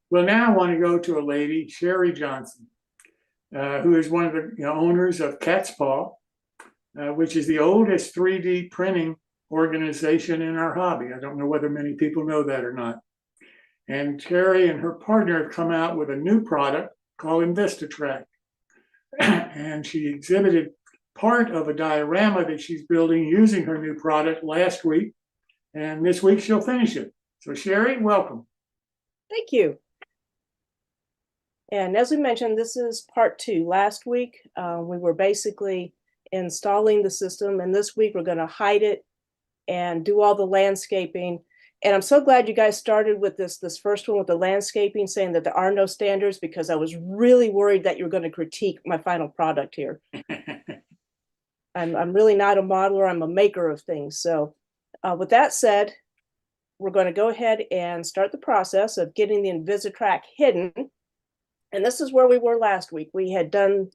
Well, now I want to go to a lady, Sherry Johnson, who is one of the owners of Catzpaw, which is the oldest 3D printing organization in our hobby. I don't know whether many people know that or not. And Sherry and her partner have come out with a new product called InvisaTrax. And she exhibited part of a diorama that she's building using her new product last week. And this week she'll finish it. So Sherry, welcome. Thank you. And as we mentioned, this is part 2. Last week, we were basically installing the system, and this week we're going to hide it and do all the landscaping. And I'm so glad you guys started with this first one with the landscaping, saying that there are no standards, because I was really worried that you were going to critique my final product here. I'm really not a modeler, I'm a maker of things. So with that said, we're going to go ahead and start the process of getting the InvisaTrax hidden. And this is where we were last week. We had done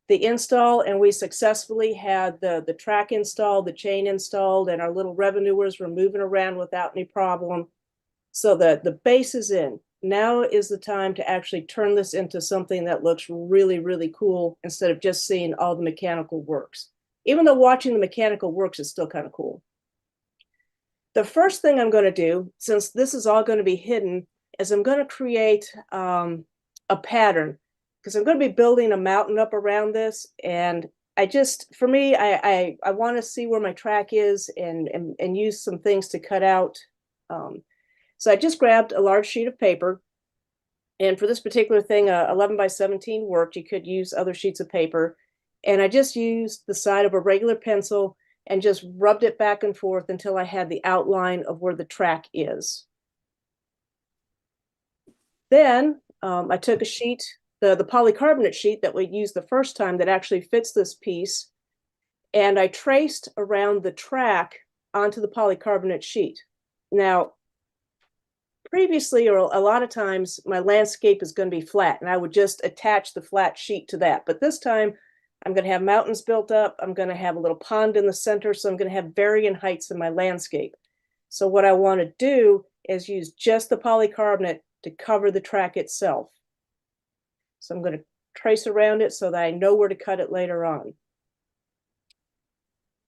the install, and we successfully had the track installed, the chain installed, and our little revenuers were moving around without any problem. So the base is in. Now is the time to actually turn this into something that looks really, really cool, instead of just seeing all the mechanical works. Even though watching the mechanical works is still kind of cool. The first thing I'm going to do, since this is all going to be hidden, is I'm going to create a pattern, because I'm going to be building a mountain up around this. And for me, I want to see where my track is and use some things to cut out. So I just grabbed a large sheet of paper. And for this particular thing, 11 by 17 worked. You could use other sheets of paper. And I just used the side of a regular pencil and just rubbed it back and forth until I had the outline of where the track is. Then I took a sheet, the polycarbonate sheet that we used the first time that actually fits this piece, and I traced around the track onto the polycarbonate sheet. Now, previously, or a lot of times, my landscape is going to be flat, and I would just attach the flat sheet to that. But this time, I'm going to have mountains built up. I'm going to have a little pond in the center, so I'm going to have varying heights in my landscape. So what I want to do is use just the polycarbonate to cover the track itself. So I'm going to trace around it so that I know where to cut it later on.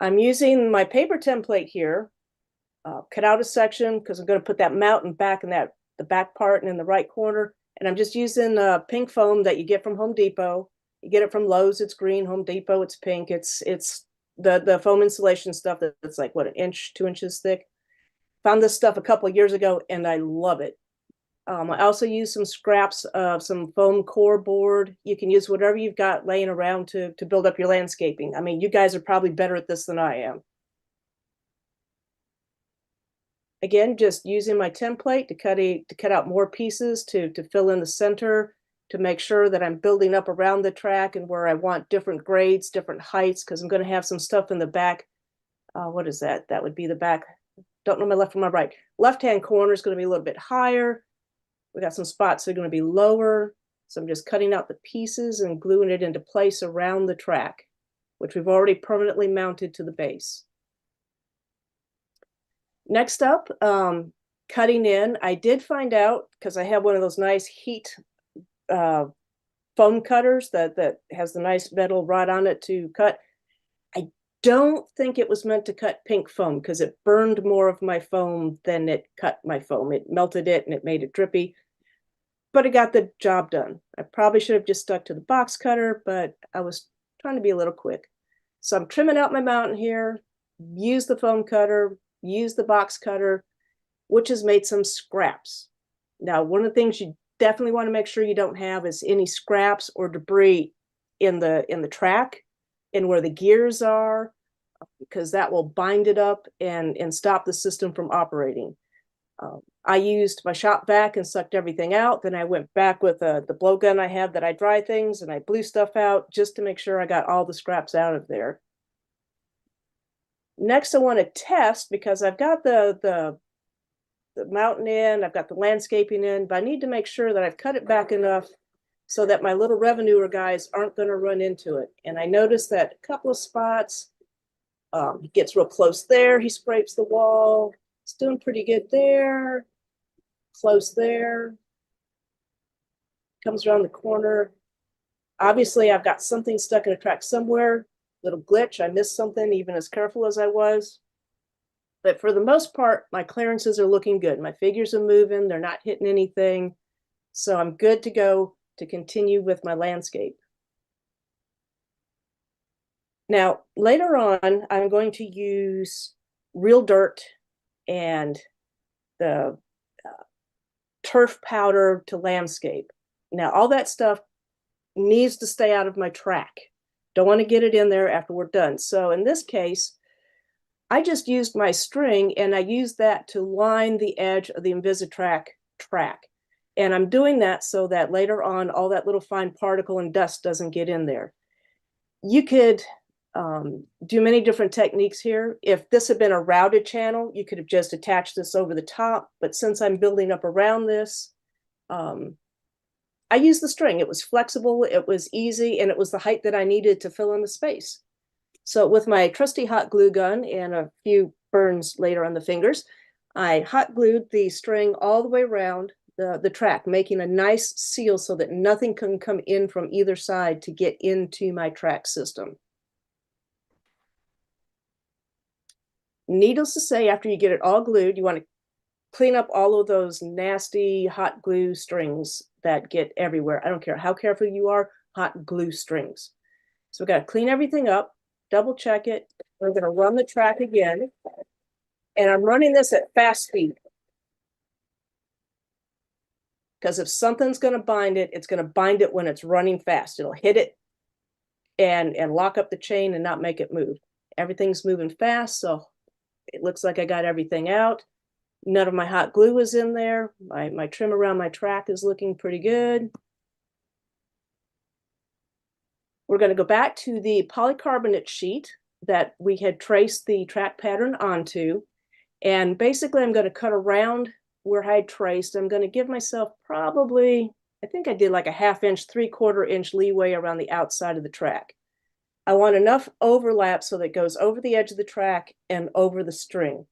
I'm using my paper template here, cut out a section, because I'm going to put that mountain back in the back part and in the right corner. And I'm just using pink foam that you get from Home Depot. You get it from Lowe's, it's green. Home Depot, it's pink. It's the foam insulation stuff that's like, what, 1 inch, 2 inches thick. Found this stuff a couple of years ago, and I love it. I also use some scraps of some foam core board. You can use whatever you've got laying around to build up your landscaping. I mean, you guys are probably better at this than I am. Again, just using my template to cut out more pieces to fill in the center, to make sure that I'm building up around the track and where I want different grades, different heights, because I'm going to have some stuff in the back. What is that? That would be the back. Don't know my left from my right. Left-hand corner is going to be a little bit higher. We got some spots that are going to be lower. So I'm just cutting out the pieces and gluing it into place around the track, which we've already permanently mounted to the base. Next up, cutting in. I did find out, because I have one of those nice heat foam cutters that has the nice metal rod on it to cut. I don't think it was meant to cut pink foam, because it burned more of my foam than it cut my foam. It melted it and it made it drippy, but it got the job done. I probably should have just stuck to the box cutter, but I was trying to be a little quick. So I'm trimming out my mountain here, use the foam cutter, use the box cutter, which has made some scraps. Now, one of the things you definitely want to make sure you don't have is any scraps or debris in the track and where the gears are, because that will bind it up and stop the system from operating. I used my shop vac and sucked everything out. Then I went back with the blowgun I have that I dry things, and I blew stuff out just to make sure I got all the scraps out of there. Next, I want to test, because I've got the mountain in, I've got the landscaping in, but I need to make sure that I've cut it back enough so that my little revenuer guys aren't going to run into it. And I noticed that a couple of spots, he gets real close there, he scrapes the wall. It's doing pretty good there, close there. comes around the corner. Obviously, I've got something stuck in a track somewhere, little glitch. I missed something, even as careful as I was. But for the most part, my clearances are looking good. My figures are moving, they're not hitting anything. So I'm good to go to continue with my landscape. Now, later on, I'm going to use real dirt and the turf powder to landscape. Now, all that stuff needs to stay out of my track. Don't want to get it in there after we're done. So in this case, I just used my string and I used that to line the edge of the InvisaTrax track. And I'm doing that so that later on, all that little fine particle and dust doesn't get in there. You could do many different techniques here. If this had been a routed channel, you could have just attached this over the top. But since I'm building up around this, I used the string. It was flexible, it was easy, and it was the height that I needed to fill in the space. So with my trusty hot glue gun and a few burns later on the fingers, I hot glued the string all the way around the track, making a nice seal so that nothing can come in from either side to get into my track system. Needless to say, after you get it all glued, you want to clean up all of those nasty hot glue strings that get everywhere. I don't care how careful you are, hot glue strings. So we've got to clean everything up, double check it. We're going to run the track again. And I'm running this at fast speed. Because if something's going to bind it, it's going to bind it when it's running fast. It'll hit it and lock up the chain and not make it move. Everything's moving fast, so it looks like I got everything out. None of my hot glue is in there. My trim around my track is looking pretty good. We're going to go back to the polycarbonate sheet that we had traced the track pattern onto. And basically, I'm going to cut around where I traced. I'm going to give myself probably, I think I did like a 1/2 inch, 3/4 inch leeway around the outside of the track. I want enough overlap so that it goes over the edge of the track and over the string.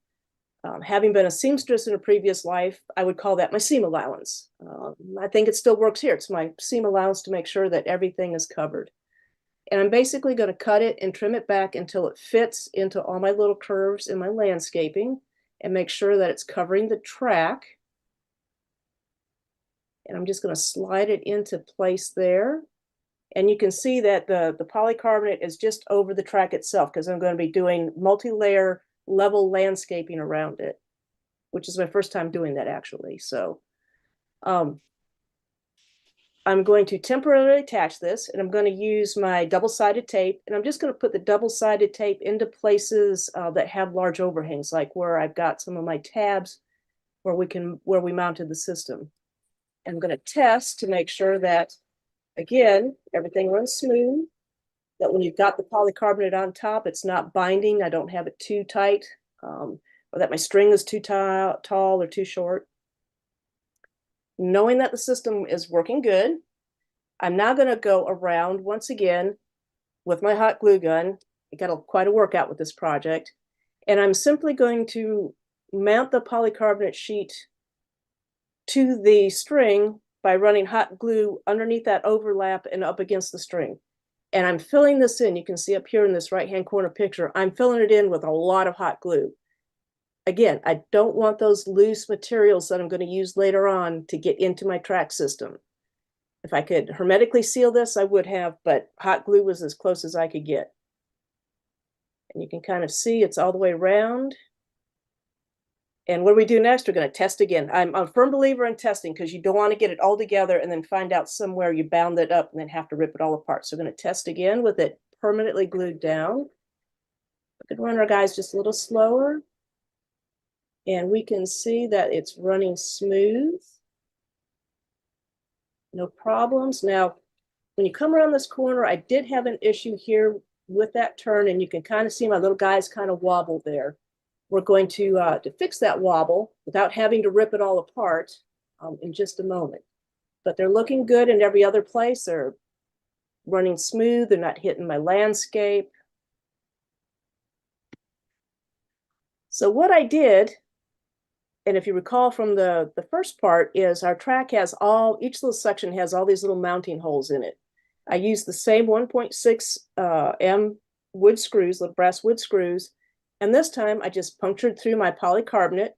Having been a seamstress in a previous life, I would call that my seam allowance. I think it still works here. It's my seam allowance to make sure that everything is covered. And I'm basically going to cut it and trim it back until it fits into all my little curves in my landscaping and make sure that it's covering the track. And I'm just going to slide it into place there. And you can see that the polycarbonate is just over the track itself because I'm going to be doing multi-layer level landscaping around it, which is my first time doing that actually. So I'm going to temporarily attach this, and I'm going to use my double-sided tape, and I'm just going to put the double-sided tape into places that have large overhangs, like where I've got some of my tabs where we mounted the system. And I'm going to test to make sure that, again, everything runs smooth, that when you've got the polycarbonate on top, it's not binding. I don't have it too tight, or that my string is too tall or too short. Knowing that the system is working good, I'm now going to go around once again with my hot glue gun. I got quite a workout with this project. And I'm simply going to mount the polycarbonate sheet to the string by running hot glue underneath that overlap and up against the string. And I'm filling this in. You can see up here in this right-hand corner picture, I'm filling it in with a lot of hot glue. Again, I don't want those loose materials that I'm going to use later on to get into my track system. If I could hermetically seal this, I would have, but hot glue was as close as I could get. And you can kind of see it's all the way around. And what do we do next? We're going to test again. I'm a firm believer in testing because you don't want to get it all together and then find out somewhere you bound it up and then have to rip it all apart. So we're going to test again with it permanently glued down. We could run our guys just a little slower. And we can see that it's running smooth. No problems. Now, when you come around this corner, I did have an issue here with that turn, and you can kind of see my little guys kind of wobble there. We're going to fix that wobble without having to rip it all apart in just a moment. But they're looking good in every other place. They're running smooth. They're not hitting my landscape. So what I did And if you recall from the first part is our track has each little section has all these little mounting holes in it. I used the same 1.6 M wood screws, little brass wood screws. And this time I just punctured through my polycarbonate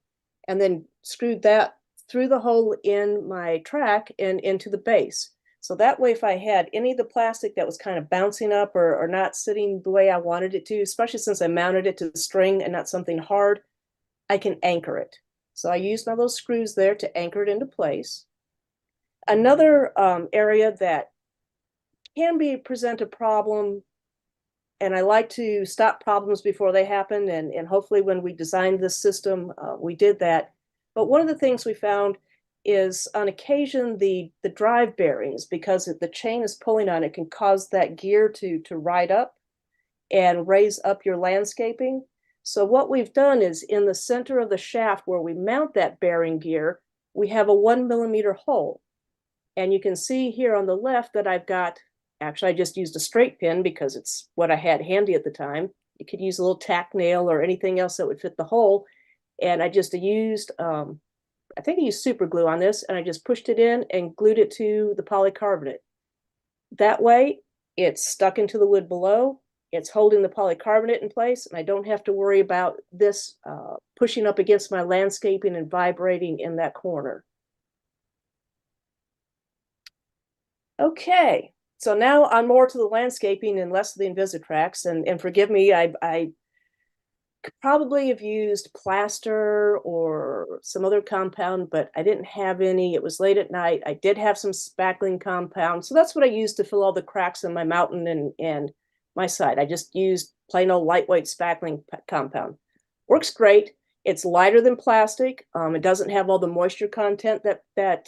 and then screwed that through the hole in my track and into the base. So that way, if I had any of the plastic that was kind of bouncing up or not sitting the way I wanted it to, especially since I mounted it to the string and not something hard, I can anchor it. So I used my little screws there to anchor it into place. Another area that can present a problem, and I like to stop problems before they happen, and hopefully when we designed this system, we did that. But one of the things we found is on occasion the drive bearings, because the chain is pulling on it, can cause that gear to ride up and raise up your landscaping. So what we've done is in the center of the shaft where we mount that bearing gear, we have a 1 millimeter hole. And you can see here on the left that I've got, actually I just used a straight pin because it's what I had handy at the time. You could use a little tack nail or anything else that would fit the hole. And I just used, I think I used super glue on this, and I just pushed it in and glued it to the polycarbonate. That way it's stuck into the wood below. It's holding the polycarbonate in place, and I don't have to worry about this pushing up against my landscaping and vibrating in that corner. Okay, so now on more to the landscaping and less of the InvisaTrax, and forgive me, I could probably have used plaster or some other compound, but I didn't have any. It was late at night. I did have some spackling compound, so that's what I used to fill all the cracks in my mountain and my side. I just used plain old lightweight spackling compound. Works great. It's lighter than plastic. It doesn't have all the moisture content that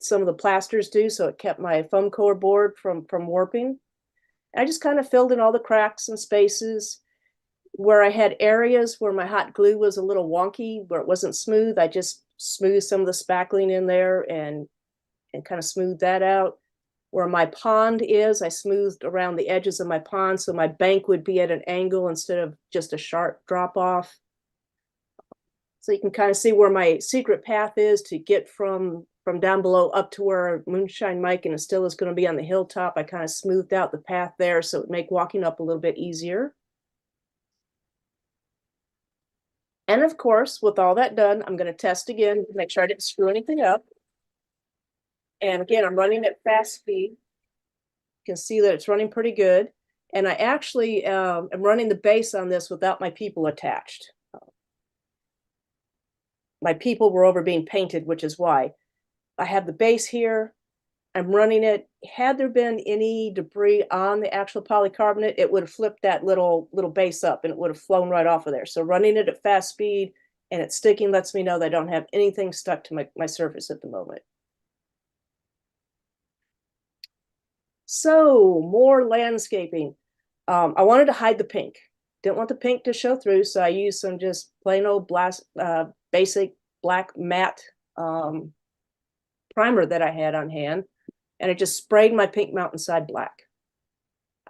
some of the plasters do, so it kept my foam core board from warping. I just kind of filled in all the cracks and spaces. Where I had areas where my hot glue was a little wonky, where it wasn't smooth, I just smoothed some of the spackling in there and kind of smoothed that out. Where my pond is, I smoothed around the edges of my pond so my bank would be at an angle instead of just a sharp drop off. So you can kind of see where my secret path is to get from down below up to where Moonshine Mike and Estilla is going to be on the hilltop. I kind of smoothed out the path there so it would make walking up a little bit easier. And of course, with all that done, I'm going to test again to make sure I didn't screw anything up. And again, I'm running at fast speed. You can see that it's running pretty good. And I actually am running the base on this without my people attached. My people were over being painted, which is why. I have the base here. I'm running it. Had there been any debris on the actual polycarbonate, it would have flipped that little base up and it would have flown right off of there. So running it at fast speed and it's sticking lets me know that I don't have anything stuck to my surface at the moment. So more landscaping. I wanted to hide the pink. Didn't want the pink to show through, so I used some just plain old basic black matte primer that I had on hand, and I just sprayed my pink mountainside black.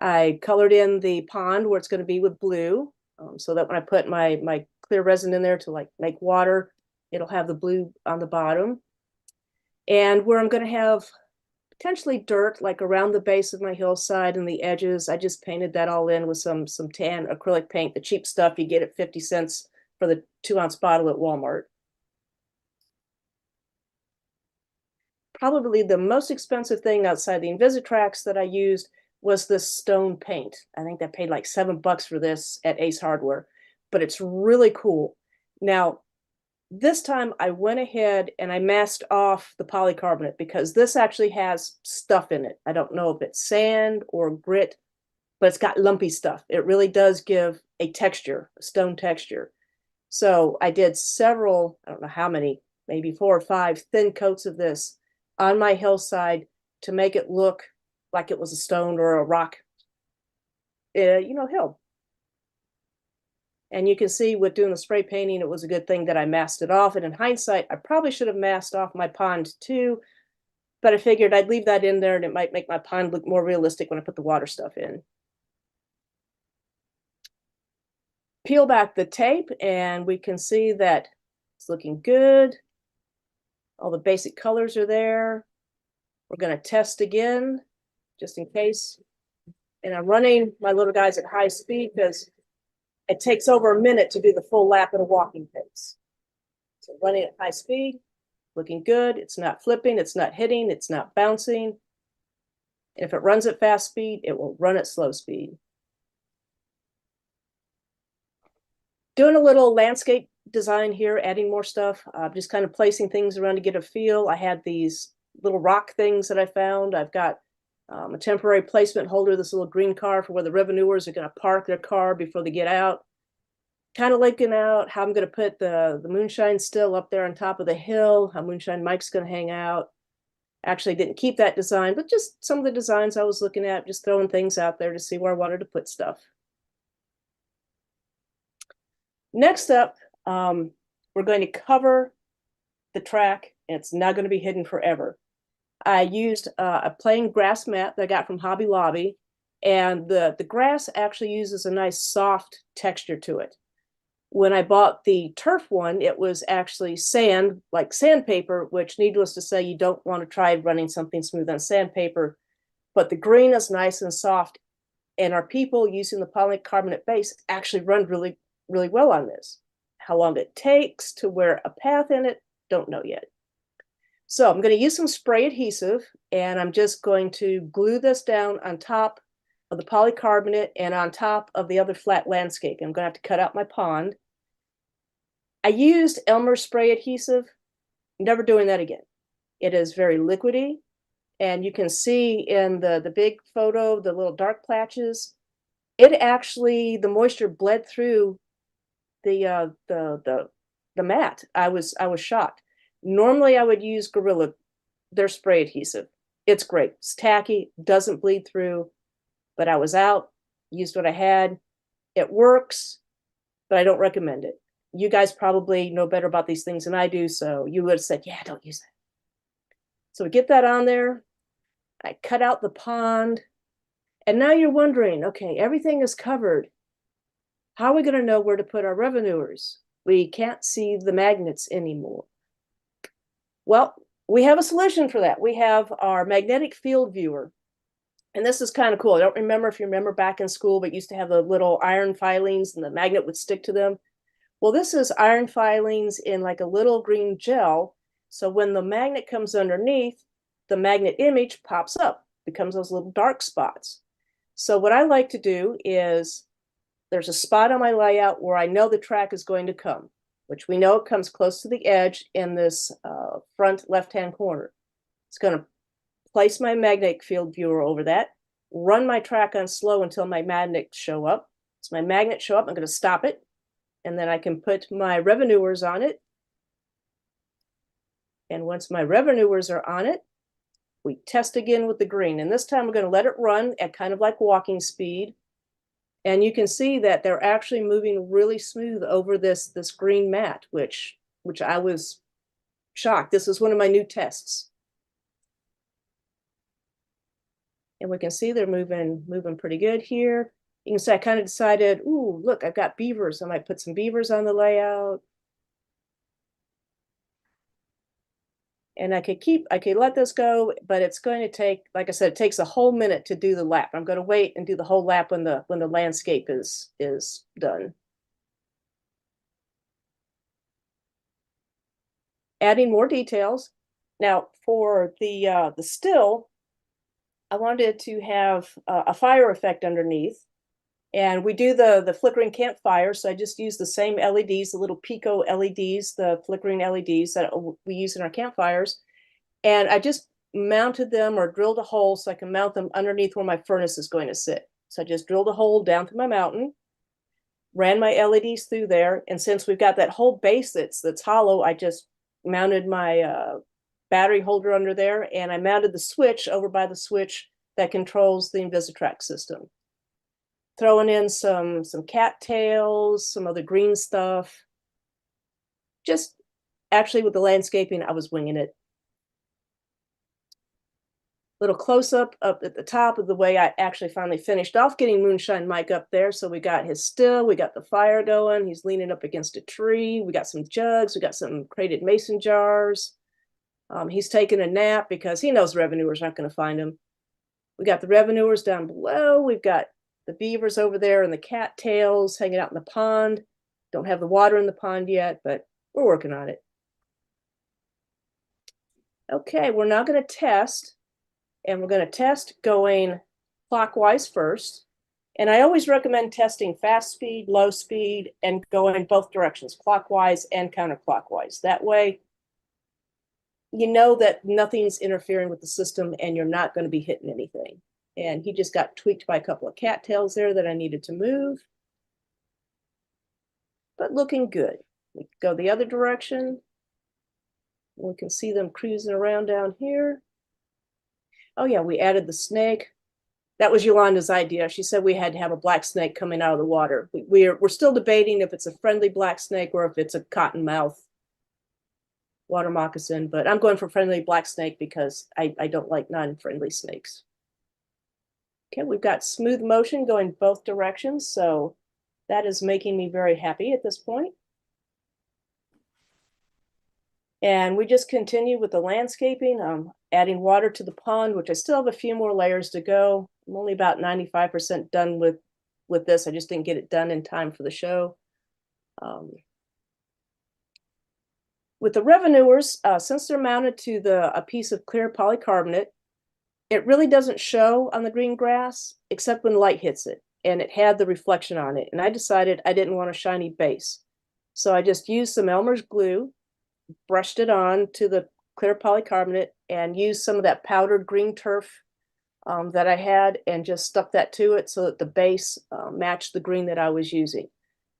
I colored in the pond where it's going to be with blue, so that when I put my clear resin in there to like make water, it'll have the blue on the bottom. And where I'm going to have potentially dirt, like around the base of my hillside and the edges, I just painted that all in with some tan acrylic paint, the cheap stuff you get at 50 cents for the 2-ounce bottle at Walmart. Probably the most expensive thing outside the InvisaTrax that I used was this stone paint. I think I paid like $7 for this at Ace Hardware, but it's really cool. Now, this time I went ahead and I masked off the polycarbonate because this actually has stuff in it. I don't know if it's sand or grit, but it's got lumpy stuff. It really does give a texture, a stone texture. So I did several, I don't know how many, maybe 4 or 5 thin coats of this on my hillside to make it look like it was a stone or a rock, hill. And you can see with doing the spray painting, it was a good thing that I masked it off. And in hindsight, I probably should have masked off my pond too, but I figured I'd leave that in there and it might make my pond look more realistic when I put the water stuff in. Peel back the tape and we can see that It's looking good. All the basic colors are there. We're going to test again, just in case. And I'm running my little guys at high speed because it takes over a minute to do the full lap at a walking pace. So running at high speed, looking good. It's not flipping, it's not hitting, it's not bouncing. And if it runs at fast speed, it will run at slow speed. Doing a little landscape design here, adding more stuff, just kind of placing things around to get a feel. I had these little rock things that I found. I've got a temporary placement holder, this little green car for where the revenuers are going to park their car before they get out. Kind of looking out how I'm going to put the moonshine still up there on top of the hill, how Moonshine Mike's going to hang out. Actually didn't keep that design, but just some of the designs I was looking at, just throwing things out there to see where I wanted to put stuff. Next up, we're going to cover the track, and it's not going to be hidden forever. I used a plain grass mat that I got from Hobby Lobby, and the grass actually uses a nice soft texture to it. When I bought the turf one, it was actually sand, like sandpaper, which needless to say, you don't want to try running something smooth on sandpaper, but the green is nice and soft, and our people using the polycarbonate base actually run really, really well on this. How long it takes to wear a path in it, don't know yet. So I'm going to use some spray adhesive, and I'm just going to glue this down on top of the polycarbonate and on top of the other flat landscape. I'm going to have to cut out my pond. I used Elmer spray adhesive, never doing that again. It is very liquidy, and you can see in the big photo, the little dark patches, it actually, the moisture bled through the mat. I was shocked. Normally I would use Gorilla, their spray adhesive. It's great. It's tacky, doesn't bleed through, but I was out, used what I had. It works, but I don't recommend it. You guys probably know better about these things than I do, so you would have said, yeah, don't use that. So we get that on there. I cut out the pond, and now you're wondering, okay, everything is covered. How are we going to know where to put our revenuers? We can't see the magnets anymore. Well, we have a solution for that. We have our magnetic field viewer. And this is kind of cool. I don't remember if you remember back in school, but used to have the little iron filings and the magnet would stick to them. Well, this is iron filings in like a little green gel. So when the magnet comes underneath, the magnet image pops up, becomes those little dark spots. So what I like to do is there's a spot on my layout where I know the track is going to come, which we know it comes close to the edge in this front left-hand corner. It's going to place my magnetic field viewer over that, run my track on slow until my magnets show up. As my magnets show up, I'm going to stop it, and then I can put my revenuers on it. And once my revenuers are on it, we test again with the green. And this time we're going to let it run at kind of like walking speed. And you can see that they're actually moving really smooth over this green mat, which I was shocked. This is one of my new tests. And we can see they're moving pretty good here. You can see I kind of decided, ooh, look, I've got beavers. I might put some beavers on the layout. And I could let this go, but it's going to take, like I said, it takes a whole minute to do the lap. I'm going to wait and do the whole lap when the landscape is done. Adding more details. Now for the still, I wanted to have a fire effect underneath. And we do the flickering campfire, so I just use the same LEDs, the little Pico LEDs, the flickering LEDs that we use in our campfires. And I just mounted them or drilled a hole so I can mount them underneath where my furnace is going to sit. So I just drilled a hole down through my mountain, ran my LEDs through there, and since we've got that whole base that's hollow, I just mounted my battery holder under there, and I mounted the switch over by the switch that controls the InvisaTrax system. Throwing in some cattails, some other green stuff. Just actually with the landscaping, I was winging it. Little close-up up at the top of the way I actually finally finished off getting Moonshine Mike up there. So we got his still, we got the fire going. He's leaning up against a tree. We got some jugs. We got some crated mason jars. He's taking a nap because he knows revenuers aren't going to find him. We got the revenuers down below. We've got the beavers over there and the cattails hanging out in the pond. Don't have the water in the pond yet, but we're working on it. Okay, we're now going to test. And we're going to test going clockwise first. And I always recommend testing fast speed, low speed, and going both directions, clockwise and counterclockwise. That way, you know that nothing's interfering with the system and you're not going to be hitting anything. And he just got tweaked by a couple of cattails there that I needed to move. But looking good. We go the other direction. We can see them cruising around down here. Oh yeah, we added the snake. That was Yolanda's idea. She said we had to have a black snake coming out of the water. We're still debating if it's a friendly black snake or if it's a cottonmouth water moccasin, but I'm going for friendly black snake because I don't like non-friendly snakes. Okay, we've got smooth motion going both directions, so that is making me very happy at this point. And we just continue with the landscaping, adding water to the pond, which I still have a few more layers to go. I'm only about 95% done with this. I just didn't get it done in time for the show. With the revenuers, since they're mounted to a piece of clear polycarbonate, it really doesn't show on the green grass except when light hits it, and it had the reflection on it. And I decided I didn't want a shiny base. So I just used some Elmer's glue, brushed it on to the clear polycarbonate, and used some of that powdered green turf that I had and just stuck that to it so that the base matched the green that I was using.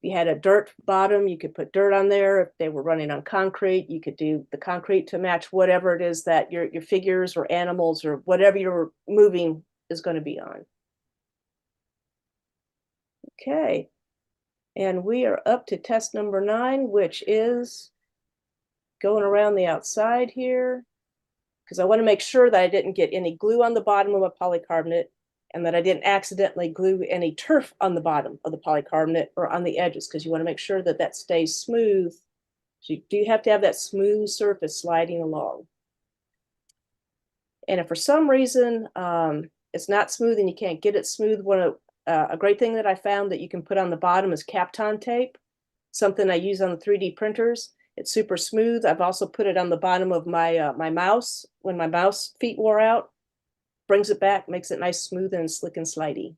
If you had a dirt bottom, you could put dirt on there. If they were running on concrete, you could do the concrete to match whatever it is that your figures or animals or whatever you're moving is going to be on. Okay, and we are up to test number 9, which is going around the outside here, because I want to make sure that I didn't get any glue on the bottom of a polycarbonate and that I didn't accidentally glue any turf on the bottom of the polycarbonate or on the edges, because you want to make sure that that stays smooth. So you do have to have that smooth surface sliding along. And if for some reason it's not smooth and you can't get it smooth, a great thing that I found that you can put on the bottom is Kapton tape, something I use on the 3D printers. It's super smooth. I've also put it on the bottom of my my mouse when my mouse feet wore out. Brings it back, makes it nice, smooth, and slick and slidey.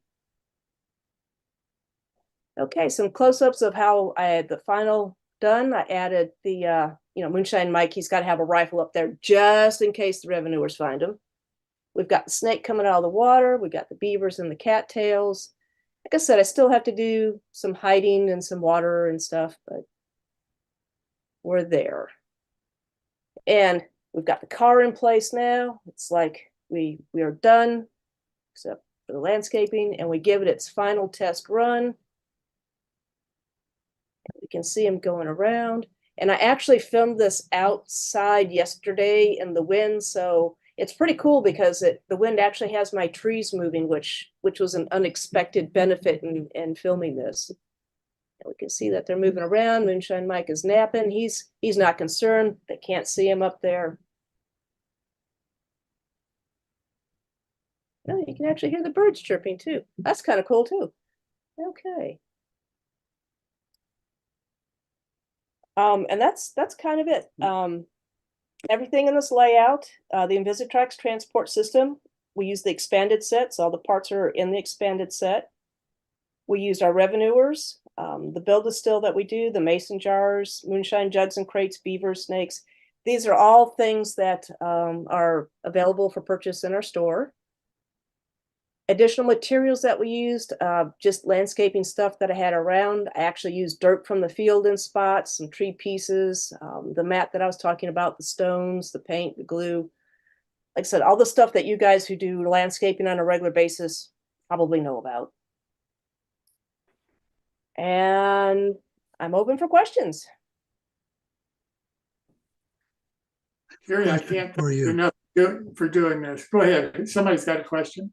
Okay, some close-ups of how I had the final done. I added the Moonshine Mike. He's got to have a rifle up there just in case the revenuers find him. We've got the snake coming out of the water. We got the beavers and the cattails. Like I said, I still have to do some hiding and some water and stuff, but we're there. And we've got the car in place now. It's like we are done, except for the landscaping, and we give it its final test run. We can see him going around. And I actually filmed this outside yesterday in the wind, so it's pretty cool because the wind actually has my trees moving, which was an unexpected benefit in filming this. And we can see that they're moving around. Moonshine Mike is napping. He's not concerned. They can't see him up there. Oh, you can actually hear the birds chirping too. That's kind of cool too. Okay. And that's kind of it. Everything in this layout, the InvisaTrax transport system, we use the expanded set, so all the parts are in the expanded set. We used our revenuers, the build-a-still that we do, the mason jars, moonshine jugs and crates, beavers, snakes. These are all things that are available for purchase in our store. Additional materials that we used, just landscaping stuff that I had around. I actually used dirt from the field in spots, some tree pieces, the mat that I was talking about, the stones, the paint, the glue. Like I said, all the stuff that you guys who do landscaping on a regular basis probably know about. And I'm open for questions. Jerry, I can't for you. enough for doing this. Go ahead. Somebody's got a question.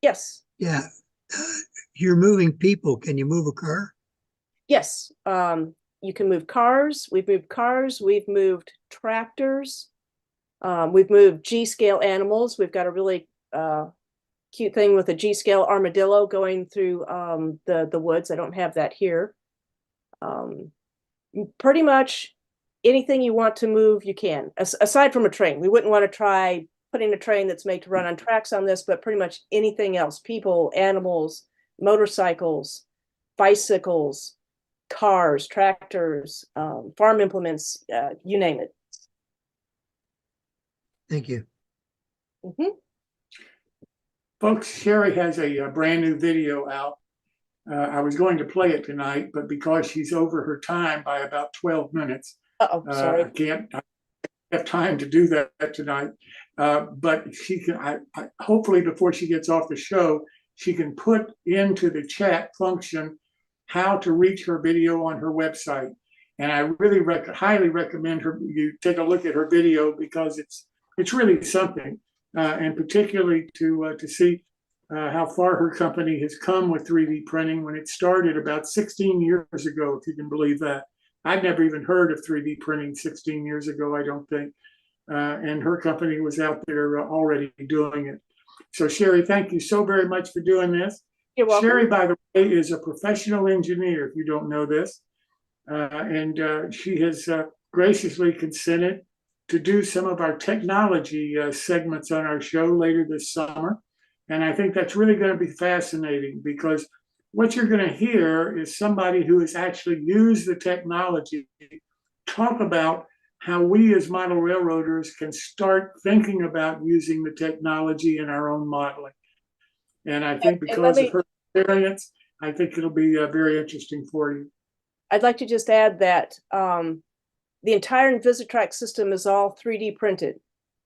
Yes, Yeah. You're moving people. Can you move a car? yes. You can move cars. We've moved cars. We've moved tractors. We've moved G-scale animals. We've got a really cute thing with a G-scale armadillo going through the woods. I don't have that here. Pretty much anything you want to move, you can. Aside from a train, we wouldn't want to try putting a train that's made to run on tracks on this, but pretty much anything else: people, animals, motorcycles, bicycles, cars, tractors, farm implements, you name it. Thank you. Mm-hmm. Folks, Sherry has a brand new video out. I was going to play it tonight, but because she's over her time by about 12 minutes, Sorry. I can't have time to do that tonight. But she can, hopefully before she gets off the show, she can put into the chat function how to reach her video on her website. And I really highly recommend you take a look at her video, because it's really something, and particularly to see how far her company has come with 3D printing when it started about 16 years ago, if you can believe that. I'd never even heard of 3D printing 16 years ago, I don't think. And her company was out there already doing it. So Sherry, thank you so very much for doing this. You're welcome. Sherry, by the way, is a professional engineer, if you don't know this. And she has graciously consented to do some of our technology segments on our show later this summer. And I think that's really going to be fascinating, because what you're going to hear is somebody who has actually used the technology talk about how we as model railroaders can start thinking about using the technology in our own modeling. And I think because of her experience, I think it'll be very interesting for you. I'd like to just add that the entire InvisaTrax system is all 3D printed.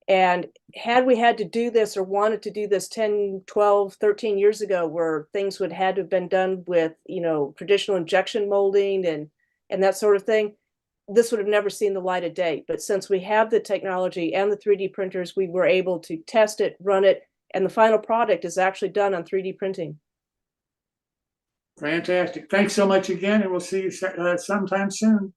And had we had to do this or wanted to do this 10, 12, 13 years ago, where things would had to have been done with, traditional injection molding and that sort of thing, this would have never seen the light of day. But since we have the technology and the 3D printers, we were able to test it, run it, and the final product is actually done on 3D printing. Fantastic. Thanks so much again, and we'll see you sometime soon.